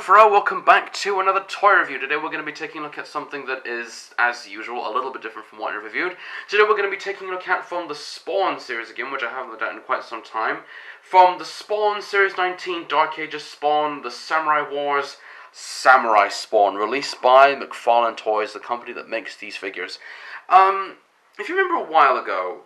Farrell, welcome back to another toy review. Today we're going to be taking a look at something that is, as usual, a little bit different from what I reviewed. Today we're going to be taking a look at from the Spawn series again, which I haven't looked at in quite some time. From the Spawn Series 19, Dark Ages Spawn, the Samurai Wars, Samurai Spawn, released by McFarlane Toys, the company that makes these figures. If you remember a while ago,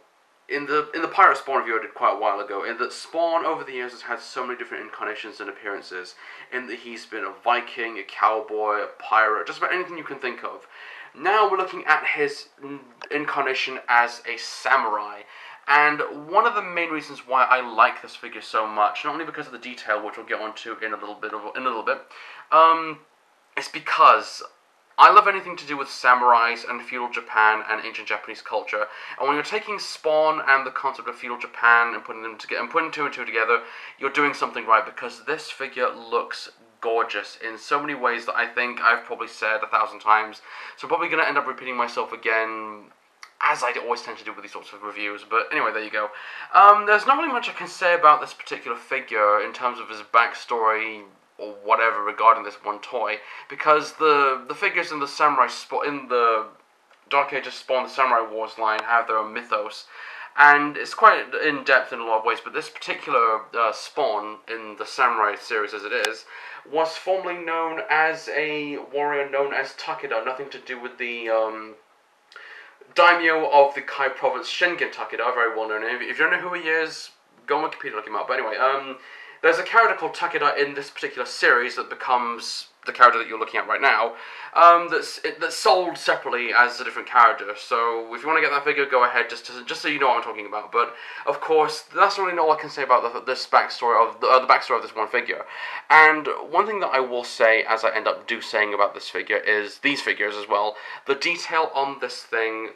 in the Pirate Spawn review I did quite a while ago, in that Spawn over the years has had so many different incarnations and appearances, in that he's been a Viking, a cowboy, a pirate, just about anything you can think of. Now we're looking at his incarnation as a samurai, and one of the main reasons why I like this figure so much, not only because of the detail, which we'll get onto in a little bit, it's because I love anything to do with samurais and feudal Japan and ancient Japanese culture. And when you're taking Spawn and the concept of feudal Japan and putting them together and putting two and two together, you're doing something right, because this figure looks gorgeous in so many ways that I think I've probably said 1,000 times. So I'm probably going to end up repeating myself again, as I always tend to do with these sorts of reviews. But anyway, there you go. There's not really much I can say about this particular figure in terms of his backstory or whatever regarding this one toy, because the figures in the in the Dark Ages Spawn, the Samurai Wars line, have their own mythos, and it's quite in depth in a lot of ways. But this particular Spawn in the Samurai series, as it is, was formerly known as a warrior known as Takeda, nothing to do with the daimyo of the Kai province, Shingen Takeda, very well known. If you don't know who he is, go on Wikipedia, look him up. But anyway, there's a character called Takeda in this particular series that becomes the character that you're looking at right now, that's sold separately as a different character. So if you want to get that figure, go ahead, just so you know what I'm talking about. But of course, that's really not all I can say about this backstory of the backstory of this one figure. And one thing that I will say, as I end up saying about this figure, is these figures as well. The detail on this thing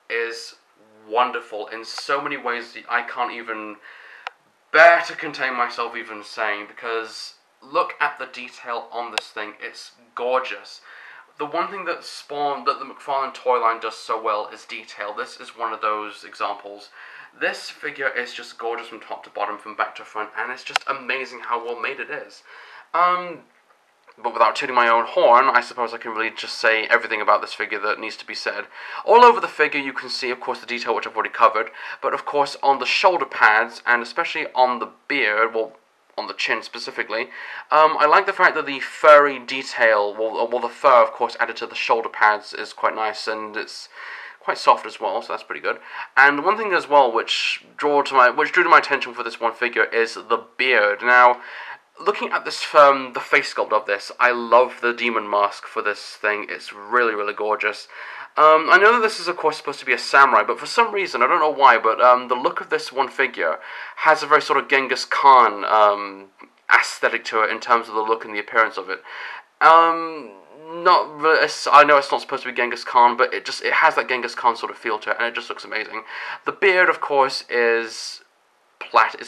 is wonderful in so many ways that I can't even bear to contain myself even saying, because look at the detail on this thing. It's gorgeous. The one thing that the McFarlane toy line does so well is detail. This is one of those examples. This figure is just gorgeous from top to bottom, from back to front, and it's just amazing how well made it is. But without tooting my own horn, I suppose I can really just say everything about this figure that needs to be said. All over the figure you can see, of course, the detail which I've already covered, but of course on the shoulder pads, and especially on the beard, well, on the chin specifically, I like the fact that the furry detail, well, the fur, of course, added to the shoulder pads is quite nice, and it's quite soft as well, so that's pretty good. And one thing as well which drew to my attention for this one figure is the beard. Now, looking at this the face sculpt of this, I love the demon mask for this thing. It's really, really gorgeous. I know that this is, of course, supposed to be a samurai, but for some reason, I don't know why, but the look of this one figure has a very sort of Genghis Khan aesthetic to it in terms of the look and the appearance of it. I know it's not supposed to be Genghis Khan, but it has that Genghis Khan sort of feel to it, and it just looks amazing. The beard, of course, is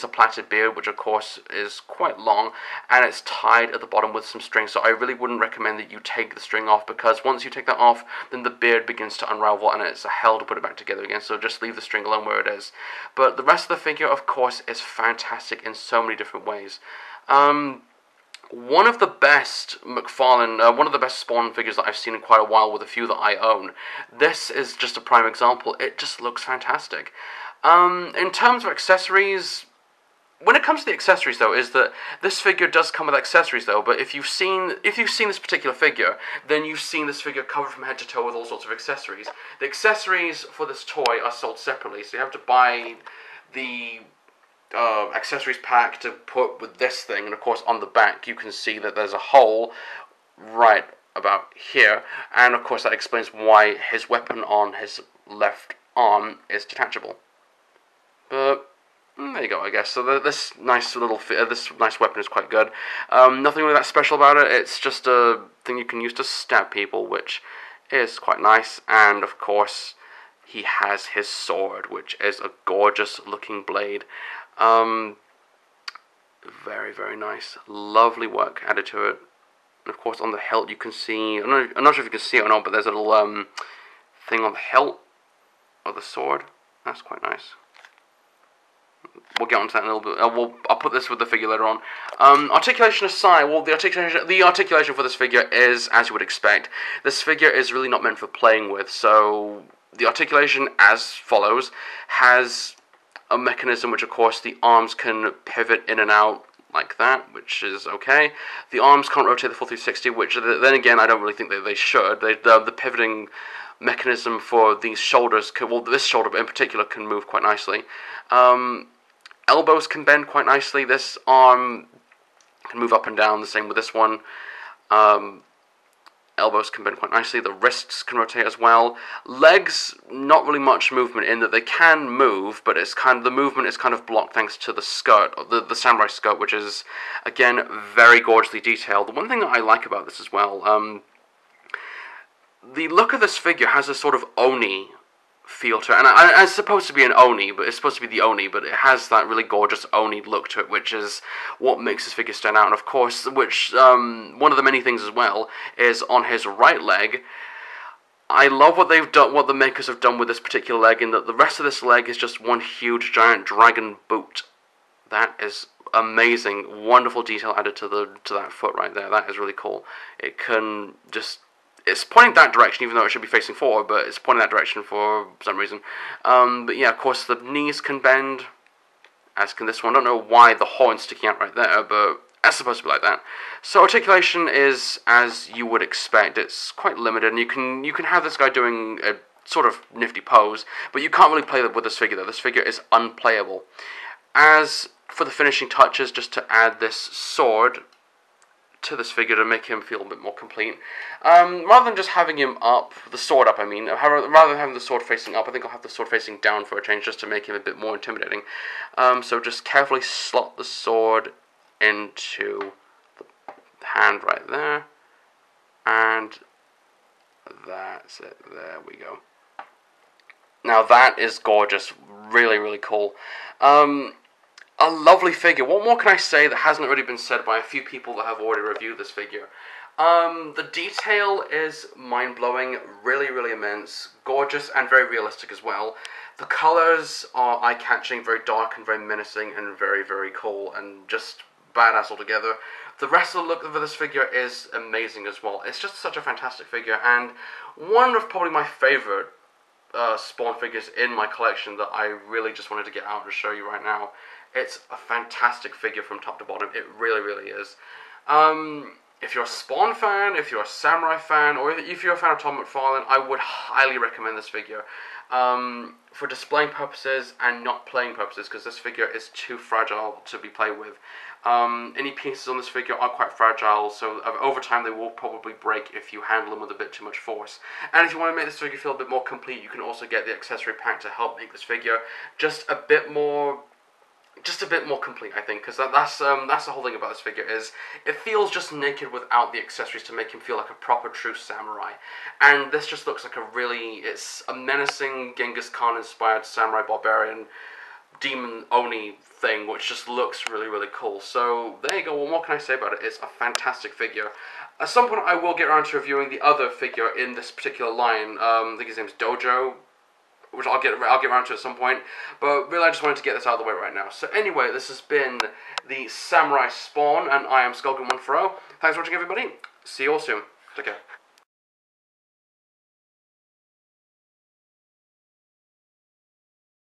a plaited beard, which of course is quite long, and it's tied at the bottom with some string, so I really wouldn't recommend that you take the string off, because once you take that off, then the beard begins to unravel, and it's a hell to put it back together again, so just leave the string alone where it is. But the rest of the figure, of course, is fantastic in so many different ways. One of the best one of the best Spawn figures that I've seen in quite a while, with a few that I own. This is just a prime example. It just looks fantastic. In terms of accessories, when it comes to the accessories, though, is that this figure does come with accessories, though. But if you've seen this particular figure, then you've seen this figure covered from head to toe with all sorts of accessories. The accessories for this toy are sold separately, so you have to buy the accessories pack to put with this thing. And of course, on the back, you can see that there's a hole right about here, and of course that explains why his weapon on his left arm is detachable. But there you go, I guess. So this nice weapon is quite good. Nothing really that special about it. It's just a thing you can use to stab people, which is quite nice. And of course, he has his sword, which is a gorgeous looking blade. Very, very nice. Lovely work added to it. And of course, on the hilt you can see, I'm not sure if you can see it or not, but there's a little thing on the hilt of the sword. That's quite nice. we'll get onto that in a little bit. I'll put this with the figure later on. Articulation aside, well, the articulation for this figure is as you would expect. This figure is really not meant for playing with, so the articulation, as follows, has a mechanism which, of course, the arms can pivot in and out like that, which is okay. The arms can't rotate the full 360, which then again I don't really think that they should. The pivoting mechanism for these shoulders, this shoulder in particular, can move quite nicely. Elbows can bend quite nicely. This arm can move up and down, the same with this one. Elbows can bend quite nicely. The wrists can rotate as well. Legs, not really much movement in that they can move, but the movement is kind of blocked thanks to the skirt, the samurai skirt, which is, again, very gorgeously detailed. The one thing that I like about this as well, the look of this figure has a sort of Oni feel to it, and it's supposed to be an Oni, but it's supposed to be the Oni, but it has that really gorgeous Oni look to it, which is what makes this figure stand out. And of course, one of the many things as well is on his right leg. I love what they've done, what the makers have done with this particular leg, in that the rest of this leg is just one huge giant dragon boot. That is amazing, wonderful detail added to that foot right there. That is really cool. It's pointing that direction, even though it should be facing forward, but it's pointing that direction for some reason. But yeah, of course, the knees can bend, as can this one. I don't know why the horn's sticking out right there, but it's supposed to be like that. So articulation is as you would expect. It's quite limited, and you can have this guy doing a sort of nifty pose, but you can't really play with this figure, though. This figure is unplayable. As for the finishing touches, just to add this sword to this figure to make him feel a bit more complete. Rather than just having him up, the sword up I mean, rather than having the sword facing up, I think I'll have the sword facing down for a change, just to make him a bit more intimidating. So just carefully slot the sword into the hand right there, and that's it, there we go. Now that is gorgeous, really, really cool. A lovely figure. What more can I say that hasn't already been said by a few people that have already reviewed this figure? The detail is mind-blowing, really, really immense, gorgeous, and very realistic as well. The colours are eye-catching, very dark and very menacing, and very, very cool, and just badass altogether. The rest of the look of this figure is amazing as well. It's just such a fantastic figure, and one of probably my favourite Spawn figures in my collection that I really just wanted to get out and show you right now. It's a fantastic figure from top to bottom. It really, really is. If you're a Spawn fan, if you're a Samurai fan, or if you're a fan of Todd McFarlane, I would highly recommend this figure. For displaying purposes and not playing purposes, because this figure is too fragile to be played with. Any pieces on this figure are quite fragile, so over time they will probably break if you handle them with a bit too much force. And if you want to make this figure feel a bit more complete, you can also get the accessory pack to help make this figure just a bit more complete, I think, because that's the whole thing about this figure, is it feels just naked without the accessories to make him feel like a proper true samurai. And this just looks like it's a menacing Genghis Khan inspired samurai barbarian demon Oni thing, which just looks really, really cool. So there you go. Well, what can I say about it? It's a fantastic figure. At some point I will get around to reviewing the other figure in this particular line. I think his name's Dojo, which I'll get around to at some point, but really I just wanted to get this out of the way right now. So anyway, this has been the Samurai Spawn, and I am Skullgun140. Thanks for watching, everybody. See you all soon. Take care.